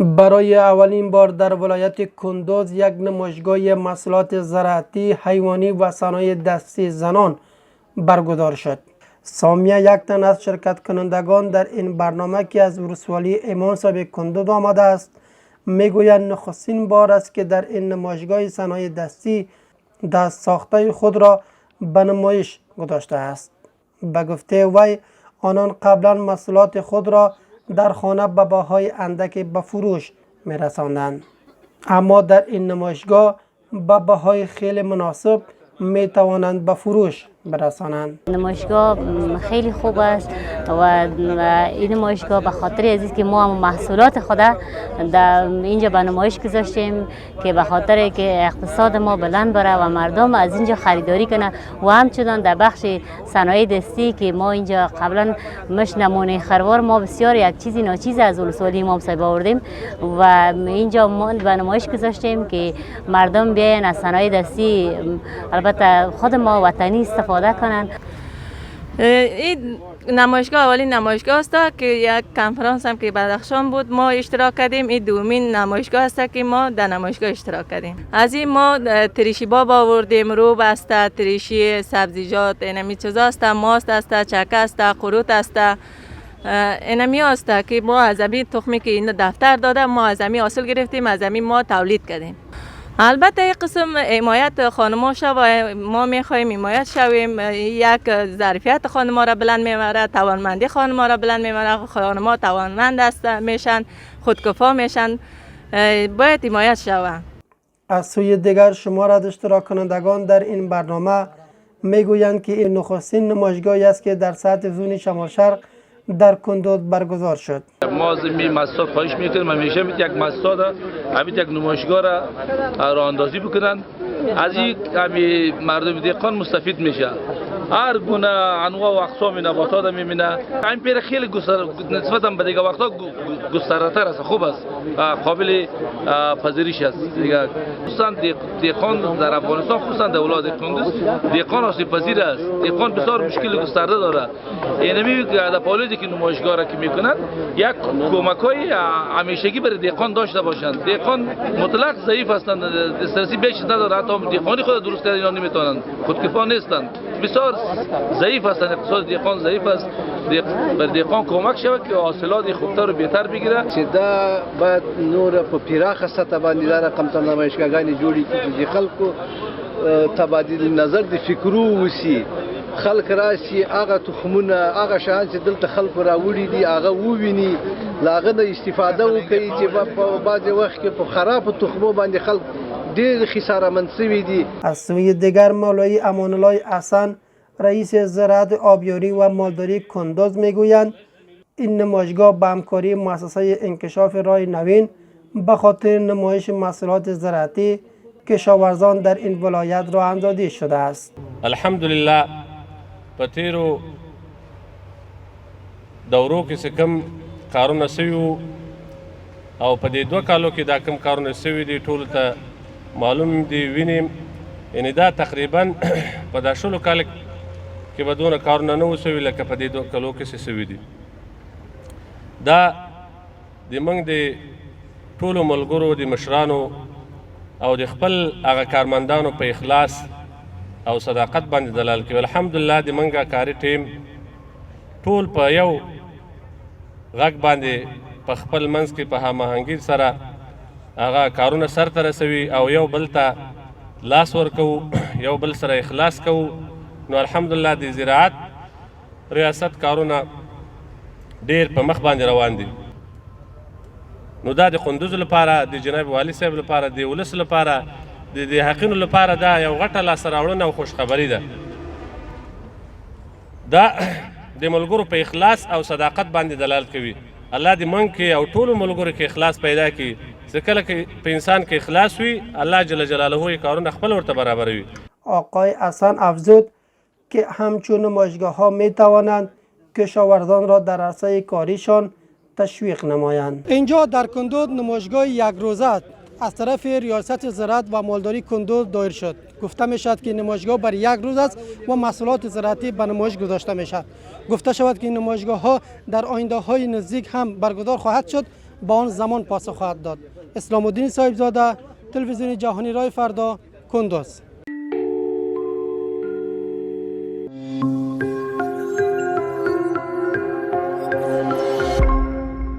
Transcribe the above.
برای اولین بار در ولایت کندوز یک نمایشگاه محصولات زراعتی، حیوانی و صنایع دستی زنان برگزار شد. سامیه یک تن از شرکت کنندگان در این برنامه که از ولسوالی ایمان صاحب کندوز آمده است میگویند نخستین بار است که در این نمایشگاه صنایع دستی دست ساخته خود را به نمایش گذاشته است. به گفته وی آنان قبلا محصولات خود را در خانه به بهای اندک به فروش می‌رساندند، اما در این نمایشگاه به بهای خیلی مناسب می توانند به فروش برسانند. نمایشگاه خیلی خوب است و این نمایشگاه به خاطر عزیز که ما هم محصولات خود در اینجا به نمایش گذاشتیم که به خاطر که اقتصاد ما بلند بره و مردم از اینجا خریداری کنه و همچنان در بخش صنایع دستی که ما اینجا قبلا مش نمونه خروار ما بسیار یک چیزی ناچیز از ولسوالی امام صاحب آوردیم و اینجا ما به نمایش گذاشتیم که مردم بیاین از صنایع دستی البته خود ما وطنی استفاده کنند. این نمایشگاه اولین نمایشگاه است که یک کنفرانس هم که بدخشان بود ما اشتراک کردیم. این دومین نمایشگاه است که ما در نمایشگاه اشتراک کردیم. از این ما تریشی باب آوردیم، روب است، تریشی سبزیجات، اینمی چیزا است، ماست است، چکه است، قروت است. اینمی است که ما از همین تخمی که این دفتر داده ما از همین حاصل گرفتیم، از همین ما تولید کردیم. البته این قسم حمایت خانم‌ها شو و ما می‌خوایم حمایت شویم. یک ظرفیت خانم‌ها را بلند می‌بره، توانمندی خانم‌ها را بلند می‌بره. خانم‌ها توانمند است میشن، خودکفا میشن، باید حمایت شوند. از سوی دیگر شمار از اشتراک کنندگان در این برنامه میگویند که این نخستین نمایشگاهی است که در سطح زون شمال شرق در کندوز برگزار شد. ما از این مسجد خواهش میکنیم همیشه یک مسجد همین یک نمایشگاه را راه اندازی بکنن، از این مردم دهقان مستفید میشه. هر گونه انواع و اقسام نباتات میبینه. این پیر خیلی نسبتا به دیگه وقتا گستراتر است، خوب است، قابل پذیرش است دیگه. خصوصا دهقان در افغانستان، خصوصا در ولایت کندوز دهقان آسیب پذیر است. دهقان بسیار مشکل گسترده داره. اینمی در پالیدی که نمایشگاه را که میکنند یک کمکای همیشگی برای دهقان داشته باشند. دهقان مطلق ضعیف هستند، دسترسی بیش نداره، حتی دهقانی خود درست کردن اینا نمیتونند، خودکفا نیستند، بسیار ضعیف هستند. اقتصاد دهقان ضعیف است. بر دهقان کمک شود که حاصلات خوبتر و بهتر بگیره. دا باید نور په پراخه سطح باندې دا رقم ته نمایشګاهګانې جوړې کړي چې خلکو تبادل نظر د فکرو وسی، خلک راشي هغه تخمونه هغه شان چې دلته خلکو راوړي دي هغه وویني، له هغه نه استفاده وکړي چې په بعضې وخت کې په خرابو تخمو باندې خلک ډېر خسارهمند شوي دي. از سوی دیگر مولوی امان الله حسن رئیس زراعت آبیاری و مالداری کندوز میگویند این نمایشگاه به همکاری مؤسسه انکشاف راه نوین به خاطر نمایش محصولات زراعتی کشاورزان در این ولایت راه اندازی شده است. الحمدلله په تیرو دورو کې کم کارونه سوي او په دې 2 کالو کې دا کم کارونه سوي دي ټول ته معلوم دي وینم. یعنی دا تقریبا په دا شلو کال کې به دونه کارونه نه وسوي لکه په دې 2 کالو کې سوي دي. دا د موږ د ټولو ملګرو د مشرانو او د خپل هغه کارمندانو په اخلاص او صداقت باندې دلال کوي. الحمدلله د موږ کاري ټیم ټول په یو غږ باندې په خپل منځ کې په هماهنګۍ سره هغه کارونه سرته رسوي او یو بل ته لاس ورکوو، یو بل سره اخلاص کوو. نو الحمدلله د زراعت ریاست کارونه ډیر په مخ باندې روان دي. نو دا د کندوز لپاره، د جناب والي صاحب لپاره، د ولس لپاره، د حقینو لپاره دا یو غټه لاسته راوړنه او خوشخبري ده. دا د ملګرو په اخلاص او صداقت باندې دلالت کوي. الله دې موږ کې او ټولو ملګرو کې اخلاص پیدا کړي. چې کله په انسان کې اخلاص وي الله جل جلاله یې کارونه خپل ورته برابروي. آقای حسن افزود که همچون نمایشگاه‌ها می‌توانند کشاورزان را در عرصه کاریشان تشویق نمایند. اینجا در کندوز نمایشگاه یک روزه از طرف ریاست زراعت و مالداری کندوز دایر شد. گفته می شود که نمایشگاه بر یک روز است و محصولات زراعتی به نمایش گذاشته می شود. گفته شود که این نمایشگاه ها در آینده های نزدیک هم برگزار خواهد شد با آن زمان پاسخ خواهد داد. اسلام الدین صاحبزاده، تلویزیون جهانی رای فردا، کندوز.